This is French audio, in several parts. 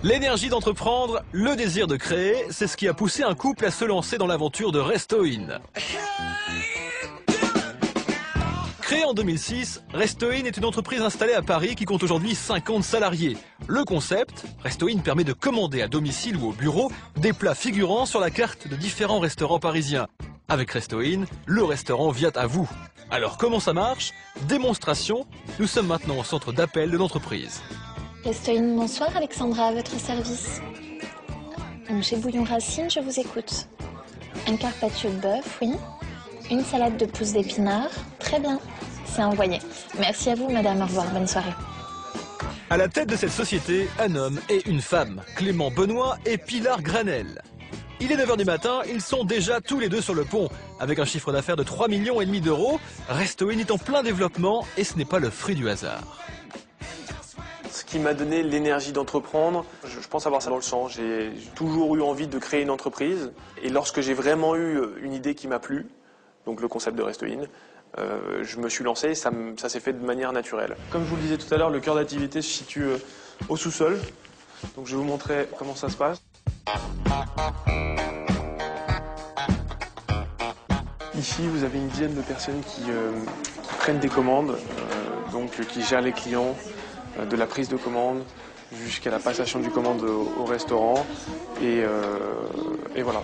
L'énergie d'entreprendre, le désir de créer, c'est ce qui a poussé un couple à se lancer dans l'aventure de Resto In. Créée en 2006, Resto In est une entreprise installée à Paris qui compte aujourd'hui 50 salariés. Le concept, Resto In permet de commander à domicile ou au bureau des plats figurants sur la carte de différents restaurants parisiens. Avec Resto In, le restaurant vient à vous. Alors comment ça marche? Démonstration, nous sommes maintenant au centre d'appel de l'entreprise. Resto In, bonsoir Alexandra, à votre service. Chez Bouillon Racine, je vous écoute. Un carpaccio de bœuf, oui. Une salade de pousses d'épinards, très bien. C'est envoyé. Merci à vous, madame. Au revoir. Bonne soirée. À la tête de cette société, un homme et une femme, Clément Benoît et Pilar Granel. Il est 9 h du matin, ils sont déjà tous les deux sur le pont. Avec un chiffre d'affaires de 3,5 millions d'euros, Resto In est en plein développement et ce n'est pas le fruit du hasard. Ce qui m'a donné l'énergie d'entreprendre, je pense avoir ça dans le sang. J'ai toujours eu envie de créer une entreprise. Et lorsque j'ai vraiment eu une idée qui m'a plu, donc le concept de Resto In, je me suis lancé et ça s'est fait de manière naturelle. Comme je vous le disais tout à l'heure, le cœur d'activité se situe au sous-sol. Donc je vais vous montrer comment ça se passe. Ici, vous avez une dizaine de personnes qui prennent des commandes, donc qui gèrent les clients, de la prise de commande jusqu'à la passation du commande au restaurant. Et voilà.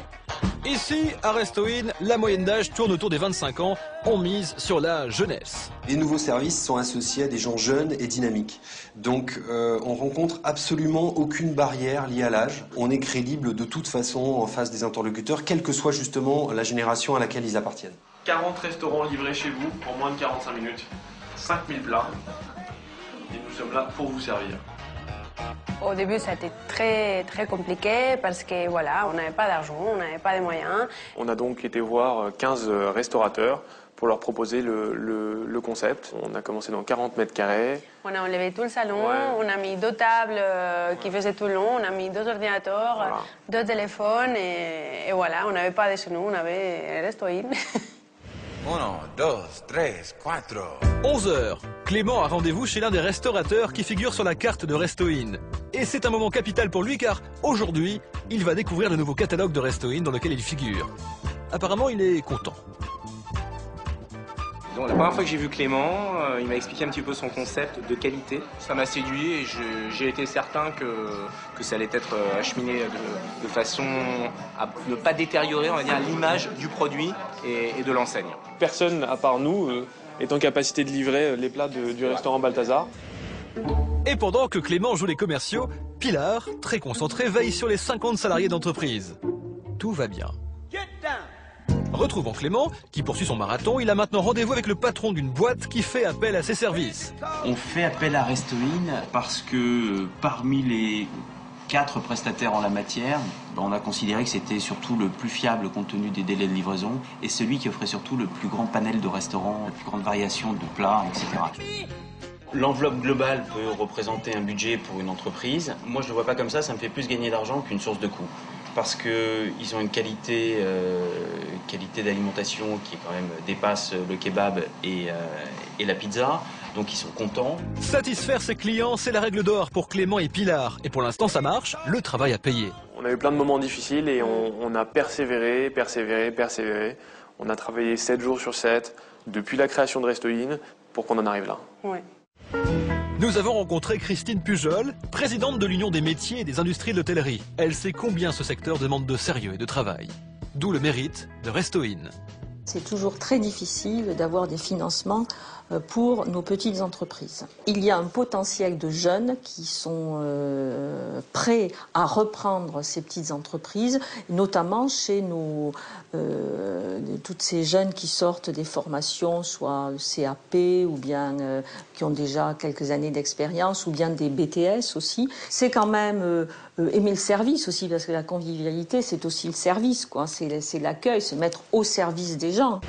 Ici, à Resto In, la moyenne d'âge tourne autour des 25 ans. On mise sur la jeunesse. Les nouveaux services sont associés à des gens jeunes et dynamiques. Donc on rencontre absolument aucune barrière liée à l'âge. On est crédible de toute façon en face des interlocuteurs, quelle que soit justement la génération à laquelle ils appartiennent. 40 restaurants livrés chez vous en moins de 45 minutes. 5000 plats. Et nous sommes là pour vous servir. Au début, ça a été très compliqué parce que voilà, on n'avait pas d'argent, on n'avait pas de moyens. On a donc été voir 15 restaurateurs pour leur proposer le concept. On a commencé dans 40 mètres carrés. On a enlevé tout le salon, Ouais. on a mis 2 tables qui faisaient tout le long, on a mis 2 ordinateurs, Voilà. 2 téléphones et voilà, on n'avait pas de chez nous, on avait Resto In. 1, 2, 3, 4. 11 h, Clément a rendez-vous chez l'un des restaurateurs qui figure sur la carte de Resto In. Et c'est un moment capital pour lui car aujourd'hui, il va découvrir le nouveau catalogue de Resto In dans lequel il figure. Apparemment, il est content. Donc, la première fois que j'ai vu Clément, il m'a expliqué un petit peu son concept de qualité. Ça m'a séduit et j'ai été certain que ça allait être acheminé de façon à ne pas détériorer, on va dire, l'image du produit et de l'enseigne. Personne, à part nous, est en capacité de livrer les plats du restaurant Balthazar. Et pendant que Clément joue les commerciaux, Pilar, très concentré, veille sur les 50 salariés d'entreprise. Tout va bien. Retrouvant Clément, qui poursuit son marathon, il a maintenant rendez-vous avec le patron d'une boîte qui fait appel à ses services. On fait appel à Resto In parce que parmi les 4 prestataires en la matière, on a considéré que c'était surtout le plus fiable compte tenu des délais de livraison et celui qui offrait surtout le plus grand panel de restaurants, la plus grande variation de plats, etc. L'enveloppe globale peut représenter un budget pour une entreprise. Moi, je ne le vois pas comme ça me fait plus gagner d'argent qu'une source de coût. Parce qu'ils ont une qualité d'alimentation qui quand même dépasse le kebab et la pizza, donc ils sont contents. Satisfaire ses clients, c'est la règle d'or pour Clément et Pilar. Et pour l'instant, ça marche, le travail a payé. On a eu plein de moments difficiles et on a persévéré. On a travaillé 7 jours sur 7 depuis la création de Resto In pour qu'on en arrive là. Ouais. Nous avons rencontré Christine Pujol, présidente de l'Union des métiers et des industries de l'hôtellerie. Elle sait combien ce secteur demande de sérieux et de travail. D'où le mérite de Resto In. C'est toujours très difficile d'avoir des financements pour nos petites entreprises. Il y a un potentiel de jeunes qui sont prêts à reprendre ces petites entreprises, notamment chez toutes ces jeunes qui sortent des formations, soit CAP ou bien qui ont déjà quelques années d'expérience, ou bien des BTS aussi. C'est quand même aimer le service aussi, parce que la convivialité, c'est aussi le service, quoi. C'est l'accueil, se mettre au service des gens.